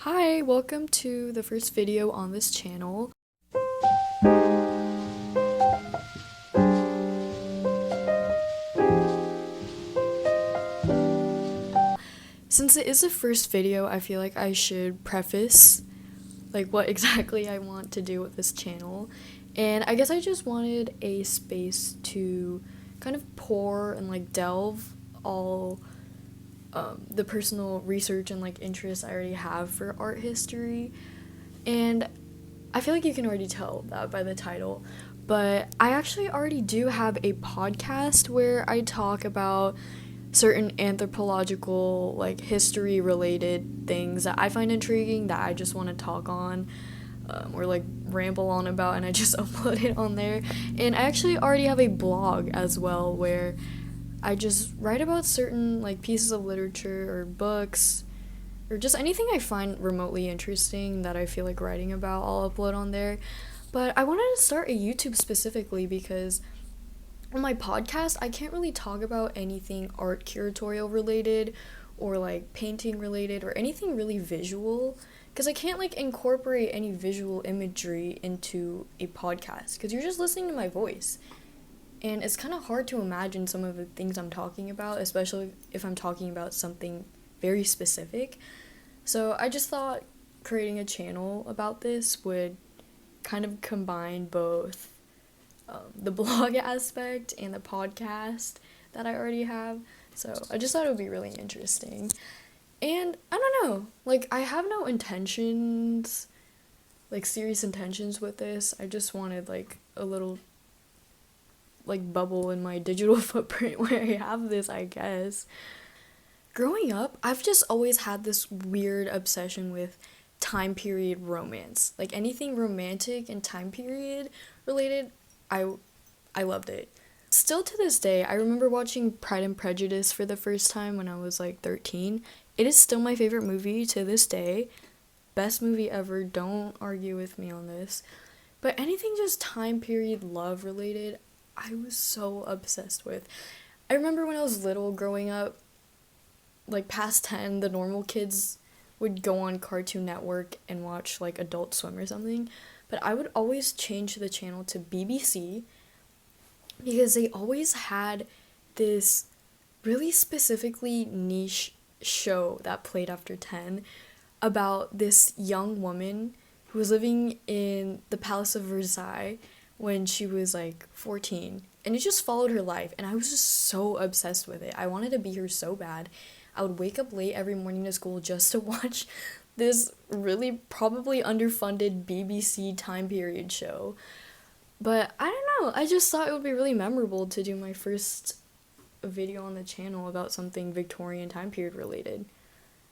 Hi, welcome to the first video on this channel. Since it is the first video, I feel like I should preface what exactly I want to do with this channel. And I guess I just wanted a space to kind of pour and delve all the personal research and interests I already have for art history. And I feel like you can already tell that by the title, but I actually already do have a podcast where I talk about certain anthropological, history related things that I find intriguing that I just want to talk on or ramble on about, and I just upload it on there. And I actually already have a blog as well where I just write about certain pieces of literature or books or just anything I find remotely interesting that I feel like writing about. I'll upload on there. But I wanted to start a YouTube specifically because on my podcast I can't really talk about anything art curatorial related or painting related or anything really visual because I can't incorporate any visual imagery into a podcast because you're just listening to my voice. And it's kind of hard to imagine some of the things I'm talking about, especially if I'm talking about something very specific. So I just thought creating a channel about this would kind of combine both the blog aspect and the podcast that I already have. So I just thought it would be really interesting. And I don't know, I have no intentions, serious intentions with this. I just wanted a little bubble in my digital footprint where I have this, I guess. Growing up, I've just always had this weird obsession with time period romance. Anything romantic and time period related, I loved it. Still to this day, I remember watching Pride and Prejudice for the first time when I was 13. It is still my favorite movie to this day. Best movie ever, don't argue with me on this. But anything just time period love related, I was so obsessed with. I remember when I was little growing up, past 10, the normal kids would go on Cartoon Network and watch Adult Swim or something, but I would always change the channel to BBC because they always had this really specifically niche show that played after 10 about this young woman who was living in the Palace of Versailles when she was 14, and it just followed her life, and I was just so obsessed with it. I wanted to be her so bad. I would wake up late every morning to school just to watch this really probably underfunded BBC time period show. But I don't know, I just thought it would be really memorable to do my first video on the channel about something Victorian time period related.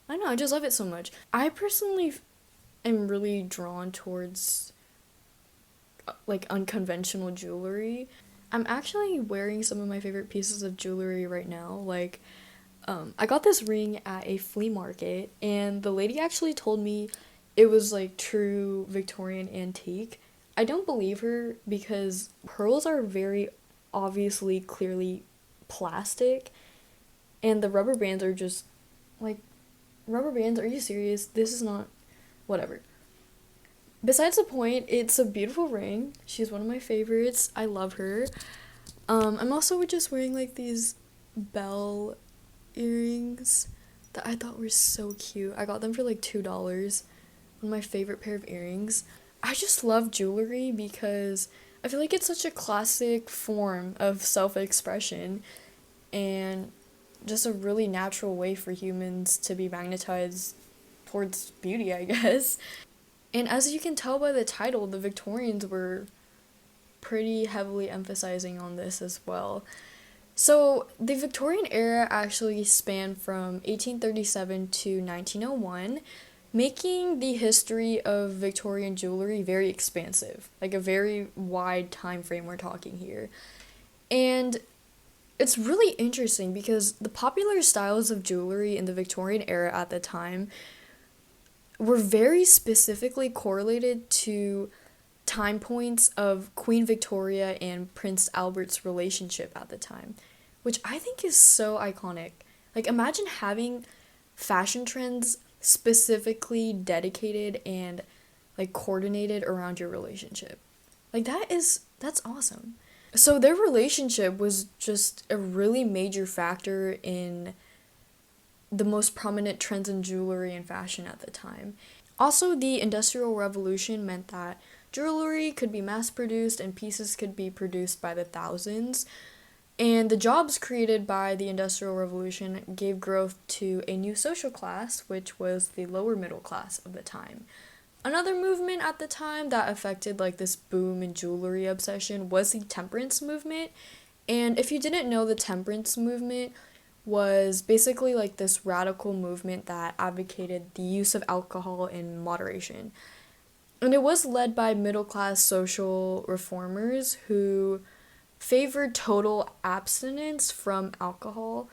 I don't know, I just love it so much. I personally am really drawn towards unconventional jewelry. I'm actually wearing some of my favorite pieces of jewelry right now. I got this ring at a flea market, and the lady actually told me it was true Victorian antique. I don't believe her because pearls are very obviously clearly plastic, and the rubber bands are just rubber bands. Are you serious? This is not whatever. Besides the point, it's a beautiful ring. She's one of my favorites. I love her. I'm also just wearing these bell earrings that I thought were so cute. I got them for $2. One of my favorite pair of earrings. I just love jewelry because I feel like it's such a classic form of self-expression and just a really natural way for humans to be magnetized towards beauty, I guess. And as you can tell by the title, the Victorians were pretty heavily emphasizing on this as well. So the Victorian era actually spanned from 1837 to 1901, making the history of Victorian jewelry very expansive, a very wide time frame we're talking here. And it's really interesting because the popular styles of jewelry in the Victorian era at the time were very specifically correlated to time points of Queen Victoria and Prince Albert's relationship at the time, which I think is so iconic. Imagine having fashion trends specifically dedicated and like coordinated around your relationship. Like that's awesome. So their relationship was just a really major factor in the most prominent trends in jewelry and fashion at the time. Also, the Industrial Revolution meant that jewelry could be mass produced and pieces could be produced by the thousands. And the jobs created by the Industrial Revolution gave growth to a new social class, which was the lower middle class of the time. Another movement at the time that affected like this boom in jewelry obsession was the temperance movement. And if you didn't know, the temperance movement was basically like this radical movement that advocated the use of alcohol in moderation. And it was led by middle class social reformers who favored total abstinence from alcohol,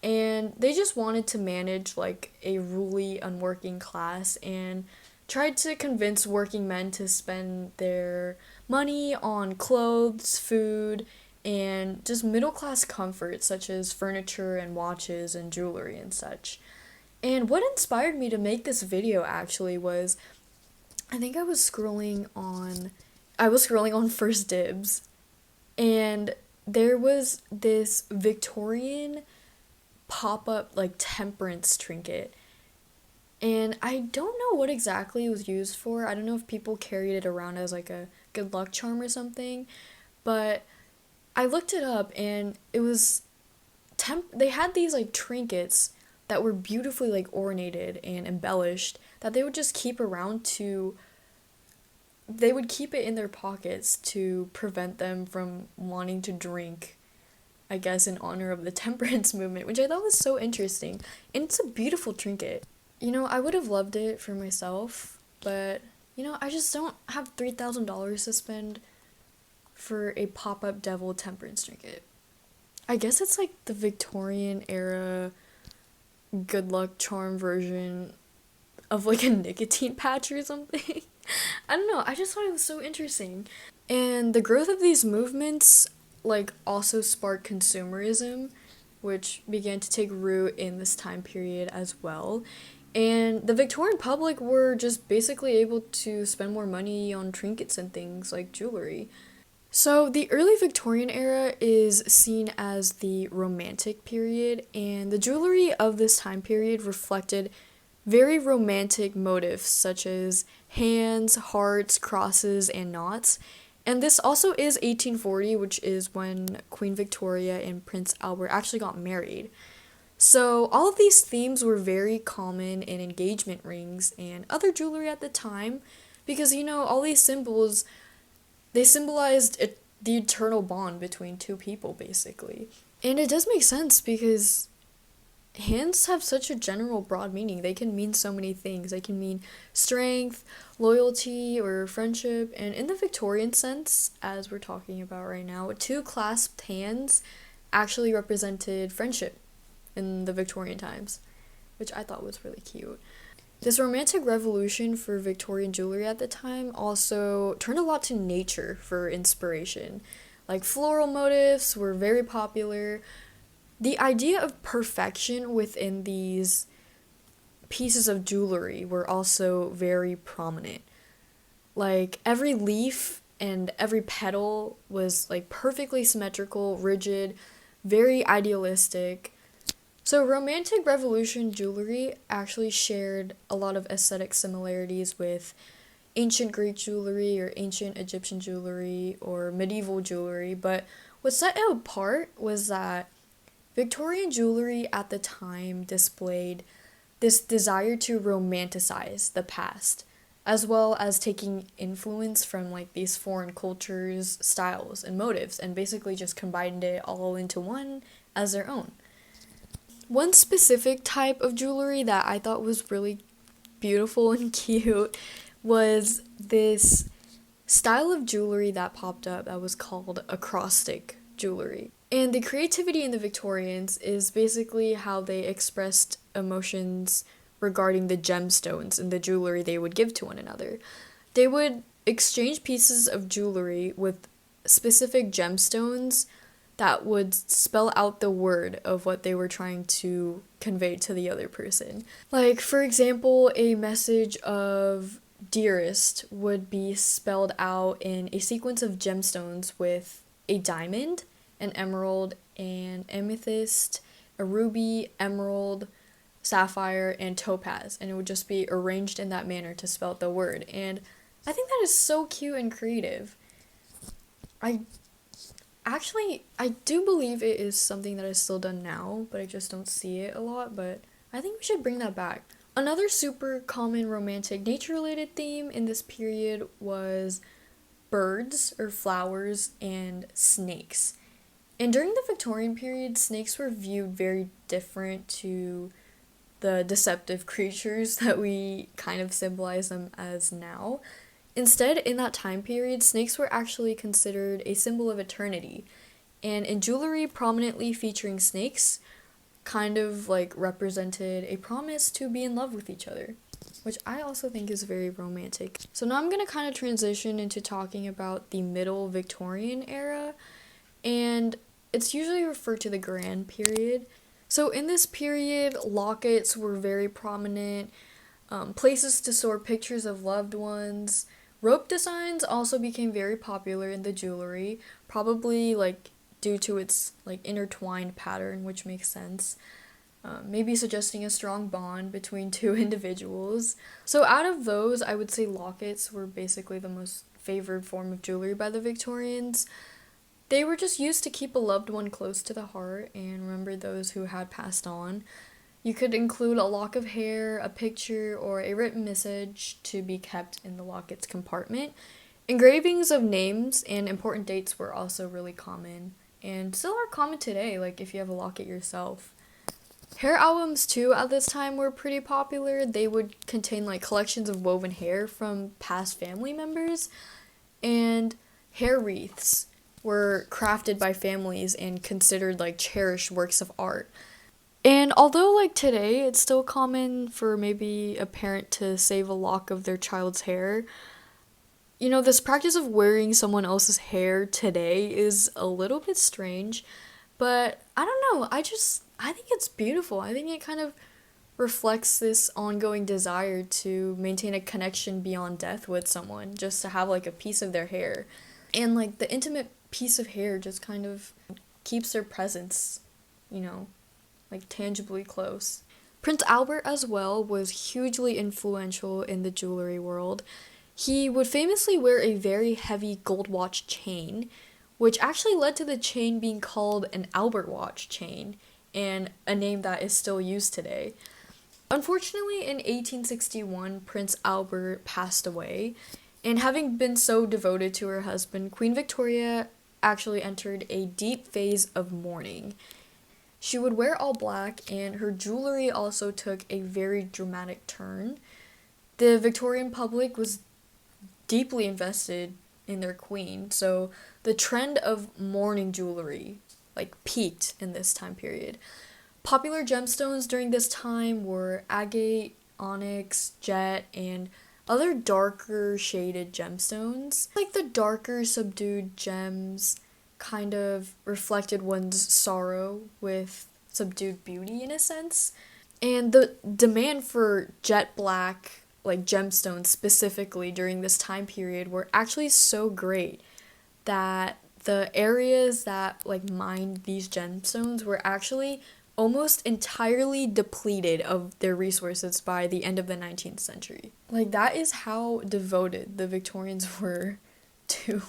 and they just wanted to manage like a really unworking class and tried to convince working men to spend their money on clothes, food, and just middle class comforts such as furniture and watches and jewelry and such. And what inspired me to make this video actually was I think I was scrolling on First Dibs, and there was this Victorian pop-up like temperance trinket. And I don't know what exactly it was used for. I don't know if people carried it around as like a good luck charm or something, but I looked it up and it was they had these like trinkets that were beautifully like ornated and embellished that they would just keep around to they would keep it in their pockets to prevent them from wanting to drink, I guess in honor of the temperance movement, which I thought was so interesting. And it's a beautiful trinket. I would have loved it for myself, but I just don't have $3,000 to spend for a pop-up devil temperance trinket. I guess it's like the Victorian era good luck charm version of like a nicotine patch or something. I don't know, I just thought it was so interesting. And the growth of these movements like also sparked consumerism, which began to take root in this time period as well. And the Victorian public were just basically able to spend more money on trinkets and things like jewelry. So the early Victorian era is seen as the Romantic period, and the jewelry of this time period reflected very romantic motifs such as hands, hearts, crosses, and knots. And this also is 1840, which is when Queen Victoria and Prince Albert actually got married. So all of these themes were very common in engagement rings and other jewelry at the time because, all these symbols, they symbolized the eternal bond between two people, basically. And it does make sense because hands have such a general broad meaning. They can mean so many things. They can mean strength, loyalty, or friendship. And in the Victorian sense, as we're talking about right now, two clasped hands actually represented friendship in the Victorian times, which I thought was really cute. This romantic revolution for Victorian jewelry at the time also turned a lot to nature for inspiration. Like floral motifs were very popular. The idea of perfection within these pieces of jewelry were also very prominent. Like every leaf and every petal was like perfectly symmetrical, rigid, very idealistic. So Romantic Revolution jewelry actually shared a lot of aesthetic similarities with ancient Greek jewelry or ancient Egyptian jewelry or medieval jewelry, but what set it apart was that Victorian jewelry at the time displayed this desire to romanticize the past, as well as taking influence from like these foreign cultures, styles, and motives, and basically just combined it all into one as their own. One specific type of jewelry that I thought was really beautiful and cute was this style of jewelry that popped up that was called acrostic jewelry. And the creativity in the Victorians is basically how they expressed emotions regarding the gemstones and the jewelry they would give to one another. They would exchange pieces of jewelry with specific gemstones that would spell out the word of what they were trying to convey to the other person. Like, for example, a message of dearest would be spelled out in a sequence of gemstones with a diamond, an emerald, an amethyst, a ruby, emerald, sapphire, and topaz, and it would just be arranged in that manner to spell out the word. And I think that is so cute and creative. I do believe it is something that is still done now, but I just don't see it a lot, but I think we should bring that back. Another super common romantic nature-related theme in this period was birds or flowers and snakes. And during the Victorian period, snakes were viewed very different to the deceptive creatures that we kind of symbolize them as now. Instead, in that time period, snakes were actually considered a symbol of eternity. And in jewelry prominently featuring snakes, kind of like represented a promise to be in love with each other, which I also think is very romantic. So now I'm going to kind of transition into talking about the Middle Victorian era, and it's usually referred to the Grand Period. So in this period, lockets were very prominent, places to store pictures of loved ones. Rope designs also became very popular in the jewelry, probably like due to its like intertwined pattern, which makes sense. Maybe suggesting a strong bond between two individuals. So out of those, I would say lockets were basically the most favored form of jewelry by the Victorians. They were just used to keep a loved one close to the heart and remember those who had passed on. You could include a lock of hair, a picture, or a written message to be kept in the locket's compartment. Engravings of names and important dates were also really common, and still are common today, like if you have a locket yourself. Hair albums too at this time were pretty popular. They would contain like collections of woven hair from past family members, and hair wreaths were crafted by families and considered like cherished works of art. And although like today it's still common for maybe a parent to save a lock of their child's hair, you know, this practice of wearing someone else's hair today is a little bit strange, but I don't know, I think it's beautiful. I think it kind of reflects this ongoing desire to maintain a connection beyond death with someone, just to have like a piece of their hair. And like the intimate piece of hair just kind of keeps their presence, you know, like tangibly close. Prince Albert as well was hugely influential in the jewelry world. He would famously wear a very heavy gold watch chain, which actually led to the chain being called an Albert watch chain, and a name that is still used today. Unfortunately, in 1861, Prince Albert passed away, and having been so devoted to her husband, Queen Victoria actually entered a deep phase of mourning. She would wear all black, and her jewelry also took a very dramatic turn. The Victorian public was deeply invested in their queen, so the trend of mourning jewelry like peaked in this time period. Popular gemstones during this time were agate, onyx, jet, and other darker shaded gemstones. Like the darker subdued gems kind of reflected one's sorrow with subdued beauty in a sense. And the demand for jet black, like gemstones specifically during this time period, were actually so great that the areas that like mined these gemstones were actually almost entirely depleted of their resources by the end of the 19th century. Like that is how devoted the Victorians were to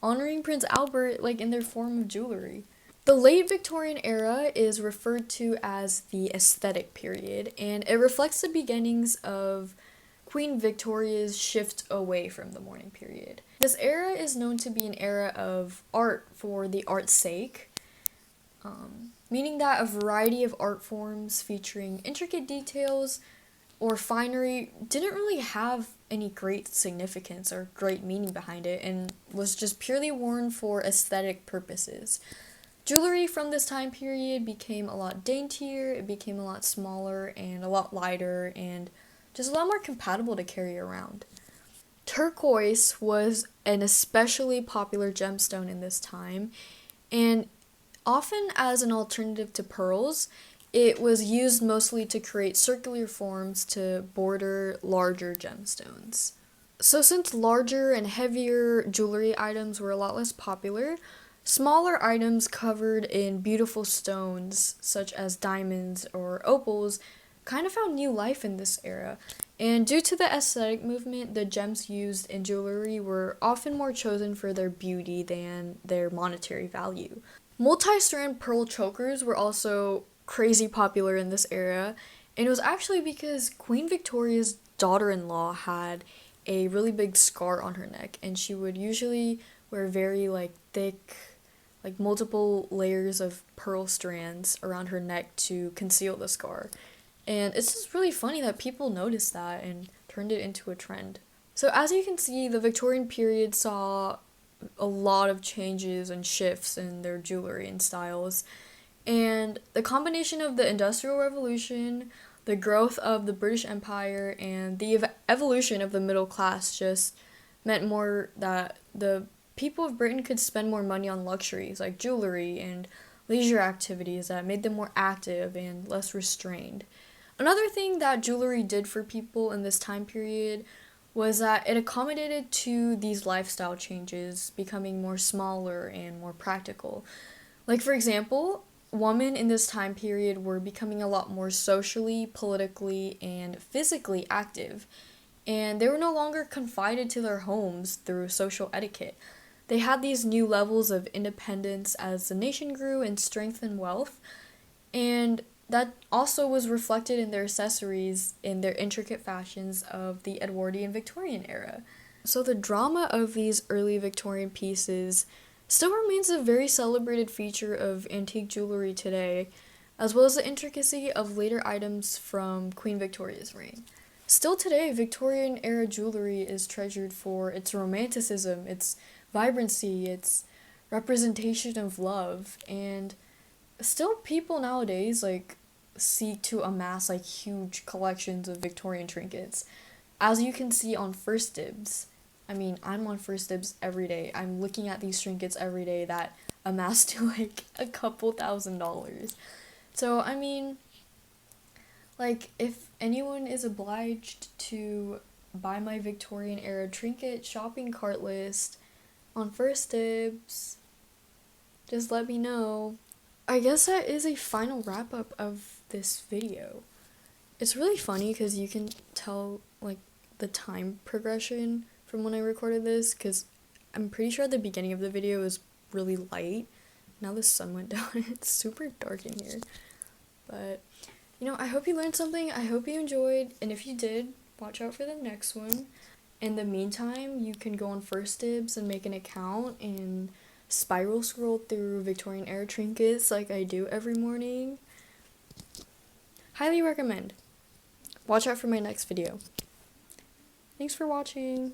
honoring Prince Albert, like in their form of jewelry. The late Victorian era is referred to as the aesthetic period, and it reflects the beginnings of Queen Victoria's shift away from the mourning period. This era is known to be an era of art for the art's sake, meaning that a variety of art forms featuring intricate details or finery didn't really have any great significance or great meaning behind it and was just purely worn for aesthetic purposes. Jewelry from this time period became a lot daintier, it became a lot smaller and a lot lighter and just a lot more compatible to carry around. Turquoise was an especially popular gemstone in this time, and Often as an alternative to pearls, it was used mostly to create circular forms to border larger gemstones. So, since larger and heavier jewelry items were a lot less popular, smaller items covered in beautiful stones, such as diamonds or opals, kind of found new life in this era. And due to the aesthetic movement, the gems used in jewelry were often more chosen for their beauty than their monetary value. Multi-strand pearl chokers were also crazy popular in this era, and it was actually because Queen Victoria's daughter-in-law had a really big scar on her neck, and she would usually wear very thick, multiple layers of pearl strands around her neck to conceal the scar. And it's just really funny that people noticed that and turned it into a trend. So as you can see, the Victorian period saw a lot of changes and shifts in their jewelry and styles. And the combination of the Industrial Revolution, the growth of the British Empire, and the evolution of the middle class just meant more that the people of Britain could spend more money on luxuries like jewelry and leisure activities that made them more active and less restrained. Another thing that jewelry did for people in this time period was that it accommodated to these lifestyle changes, becoming more smaller and more practical. Like, for example, women in this time period were becoming a lot more socially, politically, and physically active, and they were no longer confined to their homes through social etiquette. They had these new levels of independence as the nation grew in strength and wealth, and that also was reflected in their accessories, in their intricate fashions of the Edwardian Victorian era. So the drama of these early Victorian pieces still remains a very celebrated feature of antique jewelry today, as well as the intricacy of later items from Queen Victoria's reign. Still today, Victorian era jewelry is treasured for its romanticism, its vibrancy, its representation of love, and still people nowadays seek to amass huge collections of Victorian trinkets. As you can see on First Dibs, I mean, I'm on First Dibs every day. I'm looking at these trinkets every day that amass to a couple $1,000s. So, I mean, if anyone is obliged to buy my Victorian era trinket shopping cart list on First Dibs, just let me know. I guess that is a final wrap up of this video. It's really funny because you can tell the time progression from when I recorded this, because I'm pretty sure at the beginning of the video was really light. Now the sun went down and it's super dark in here. But, I hope you learned something. I hope you enjoyed. And if you did, watch out for the next one. In the meantime, you can go on First Dibs and make an account and spiral scroll through Victorian era trinkets like I do every morning. Highly recommend. Watch out for my next video. Thanks for watching.